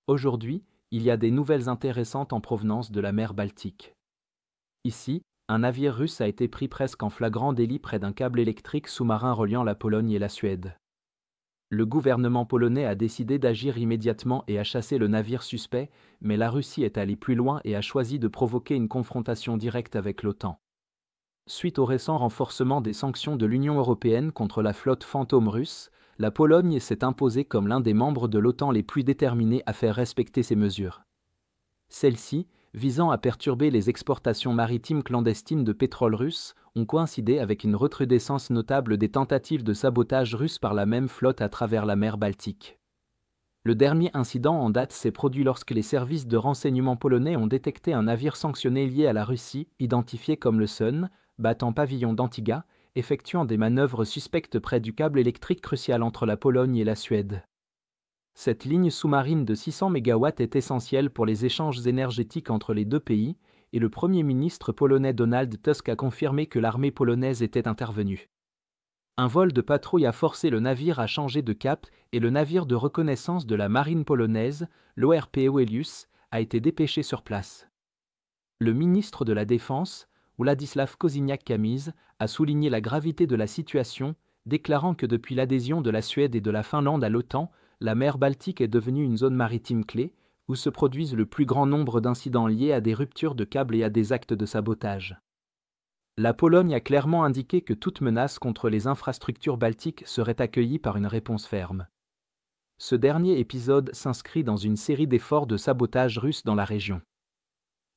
Aujourd'hui, il y a des nouvelles intéressantes en provenance de la mer Baltique. Ici, un navire russe a été pris presque en flagrant délit près d'un câble électrique sous-marin reliant la Pologne et la Suède. Le gouvernement polonais a décidé d'agir immédiatement et a chassé le navire suspect, mais la Russie est allée plus loin et a choisi de provoquer une confrontation directe avec l'OTAN. Suite au récent renforcement des sanctions de l'Union européenne contre la flotte fantôme russe, la Pologne s'est imposée comme l'un des membres de l'OTAN les plus déterminés à faire respecter ces mesures. Celles-ci, visant à perturber les exportations maritimes clandestines de pétrole russe, ont coïncidé avec une recrudescence notable des tentatives de sabotage russes par la même flotte à travers la mer Baltique. Le dernier incident en date s'est produit lorsque les services de renseignement polonais ont détecté un navire sanctionné lié à la Russie, identifié comme le Sun, battant pavillon d'Antigua, effectuant des manœuvres suspectes près du câble électrique crucial entre la Pologne et la Suède. Cette ligne sous-marine de 600 MW est essentielle pour les échanges énergétiques entre les deux pays, et le Premier ministre polonais Donald Tusk a confirmé que l'armée polonaise était intervenue. Un vol de patrouille a forcé le navire à changer de cap et le navire de reconnaissance de la marine polonaise, l'ORP Oelius, a été dépêché sur place. Le ministre de la Défense, Władysław Kosiniak-Kamysz, a souligné la gravité de la situation, déclarant que depuis l'adhésion de la Suède et de la Finlande à l'OTAN, la mer Baltique est devenue une zone maritime clé, où se produisent le plus grand nombre d'incidents liés à des ruptures de câbles et à des actes de sabotage. La Pologne a clairement indiqué que toute menace contre les infrastructures baltiques serait accueillie par une réponse ferme. Ce dernier épisode s'inscrit dans une série d'efforts de sabotage russe dans la région.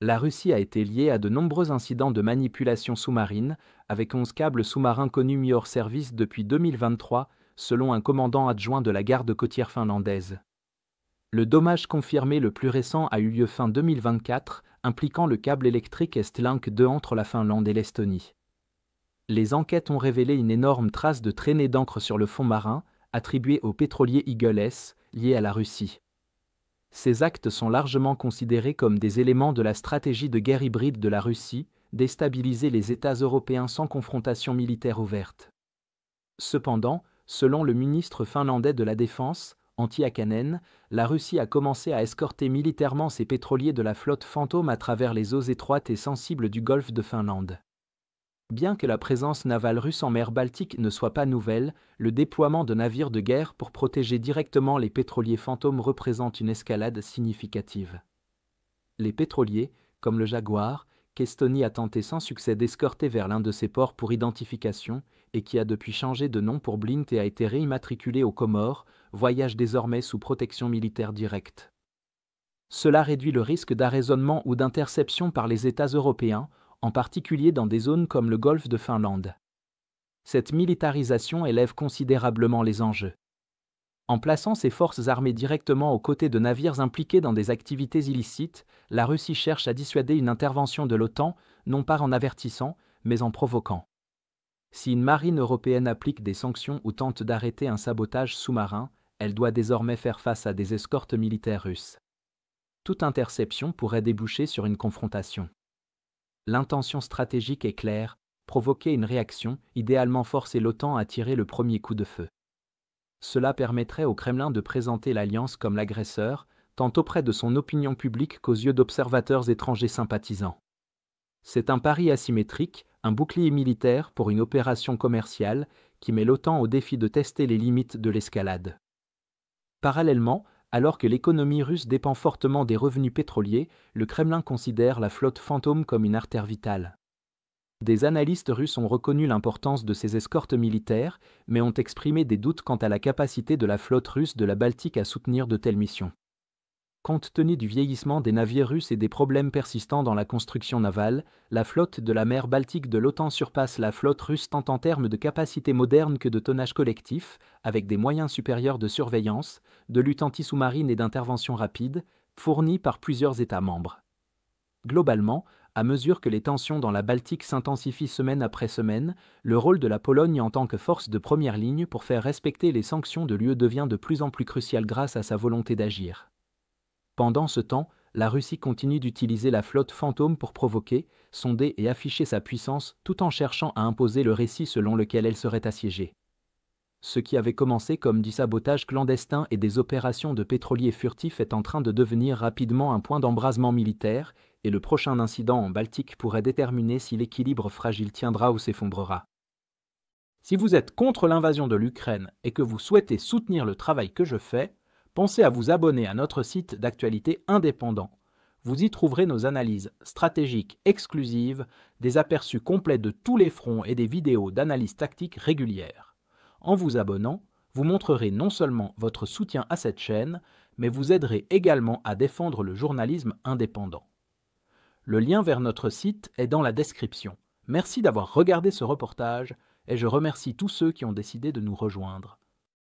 La Russie a été liée à de nombreux incidents de manipulation sous-marine, avec 11 câbles sous-marins connus mis hors service depuis 2023, selon un commandant adjoint de la garde côtière finlandaise. Le dommage confirmé le plus récent a eu lieu fin 2024, impliquant le câble électrique Estlink 2 entre la Finlande et l'Estonie. Les enquêtes ont révélé une énorme trace de traînée d'encre sur le fond marin, attribuée au pétrolier Eagle S, lié à la Russie. Ces actes sont largement considérés comme des éléments de la stratégie de guerre hybride de la Russie, déstabiliser les États européens sans confrontation militaire ouverte. Cependant, selon le ministre finlandais de la Défense, Antti Hakanen, la Russie a commencé à escorter militairement ses pétroliers de la flotte fantôme à travers les eaux étroites et sensibles du golfe de Finlande. Bien que la présence navale russe en mer Baltique ne soit pas nouvelle, le déploiement de navires de guerre pour protéger directement les pétroliers fantômes représente une escalade significative. Les pétroliers, comme le Jaguar, qu'Estonie a tenté sans succès d'escorter vers l'un de ses ports pour identification et qui a depuis changé de nom pour Blint et a été réimmatriculé aux Comores, voyagent désormais sous protection militaire directe. Cela réduit le risque d'arraisonnement ou d'interception par les États européens, en particulier dans des zones comme le golfe de Finlande. Cette militarisation élève considérablement les enjeux. En plaçant ses forces armées directement aux côtés de navires impliqués dans des activités illicites, la Russie cherche à dissuader une intervention de l'OTAN, non pas en avertissant, mais en provoquant. Si une marine européenne applique des sanctions ou tente d'arrêter un sabotage sous-marin, elle doit désormais faire face à des escortes militaires russes. Toute interception pourrait déboucher sur une confrontation. L'intention stratégique est claire, provoquer une réaction, idéalement forcer l'OTAN à tirer le premier coup de feu. Cela permettrait au Kremlin de présenter l'Alliance comme l'agresseur, tant auprès de son opinion publique qu'aux yeux d'observateurs étrangers sympathisants. C'est un pari asymétrique, un bouclier militaire pour une opération commerciale qui met l'OTAN au défi de tester les limites de l'escalade. Parallèlement, alors que l'économie russe dépend fortement des revenus pétroliers, le Kremlin considère la flotte fantôme comme une artère vitale. Des analystes russes ont reconnu l'importance de ces escortes militaires, mais ont exprimé des doutes quant à la capacité de la flotte russe de la Baltique à soutenir de telles missions. Compte tenu du vieillissement des navires russes et des problèmes persistants dans la construction navale, la flotte de la mer Baltique de l'OTAN surpasse la flotte russe tant en termes de capacité moderne que de tonnage collectif, avec des moyens supérieurs de surveillance, de lutte anti-sous-marine et d'intervention rapide, fournis par plusieurs États membres. Globalement, à mesure que les tensions dans la Baltique s'intensifient semaine après semaine, le rôle de la Pologne en tant que force de première ligne pour faire respecter les sanctions de l'UE devient de plus en plus crucial grâce à sa volonté d'agir. Pendant ce temps, la Russie continue d'utiliser la flotte fantôme pour provoquer, sonder et afficher sa puissance tout en cherchant à imposer le récit selon lequel elle serait assiégée. Ce qui avait commencé comme du sabotage clandestin et des opérations de pétroliers furtifs est en train de devenir rapidement un point d'embrasement militaire, et le prochain incident en Baltique pourrait déterminer si l'équilibre fragile tiendra ou s'effondrera. Si vous êtes contre l'invasion de l'Ukraine et que vous souhaitez soutenir le travail que je fais, pensez à vous abonner à notre site d'actualité indépendant. Vous y trouverez nos analyses stratégiques exclusives, des aperçus complets de tous les fronts et des vidéos d'analyse tactique régulières. En vous abonnant, vous montrerez non seulement votre soutien à cette chaîne, mais vous aiderez également à défendre le journalisme indépendant. Le lien vers notre site est dans la description. Merci d'avoir regardé ce reportage et je remercie tous ceux qui ont décidé de nous rejoindre.